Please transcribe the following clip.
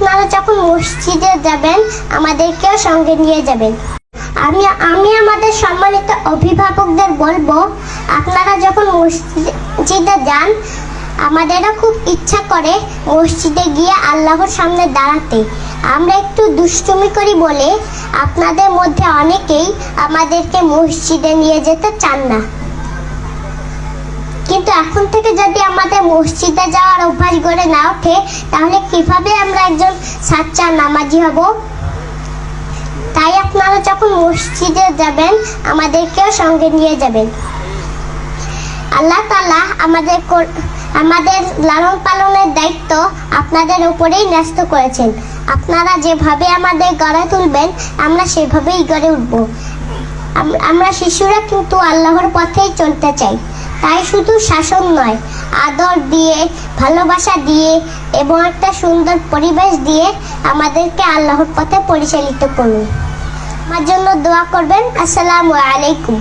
আপনারা যখন মসজিদে যাবেন আমাদেরকেও সঙ্গে নিয়ে যাবেন। আমি আমাদের সম্মানিত অভিভাবকদের বলবো, আপনারা যখন মসজিদে যান আমাদেরও খুব ইচ্ছা করে মসজিদে গিয়ে আল্লাহর সামনে দাঁড়াতে। আমরা একটু দুষ্টুমি করি বলে আপনাদের মধ্যে অনেকেই আমাদেরকে মসজিদে নিয়ে যেতে চান না। কিন্তু এখন থেকে যদি আমাদের মসজিদে যাওয়ার অভ্যাস গড়ে না ওঠে, তাহলে কিভাবে আমরা একজন সাচ্চা নামাজি হব? তাই আপনারা যখন মসজিদে যাবেন আমাদেরকেও সঙ্গে নিয়ে যাবেন। আল্লাহ তাআলা আমাদের লালন পালনের দায়িত্ব আপনাদের উপরেই ন্যস্ত করেছেন। আপনারা যেভাবে আমাদের গড়ে তুলবেন আমরা সেভাবেই গড়ে উঠব। আমরা শিশুরা কিন্তু আল্লাহর পথেই চলতে চাই। তাই শুধু শাসন নয়, আদর দিয়ে, ভালোবাসা দিয়ে এবং একটা সুন্দর পরিবেশ দিয়ে আমাদেরকে আল্লাহর পথে পরিচালিত করুন। আমার জন্য দোয়া করবেন। আসসালামু আলাইকুম।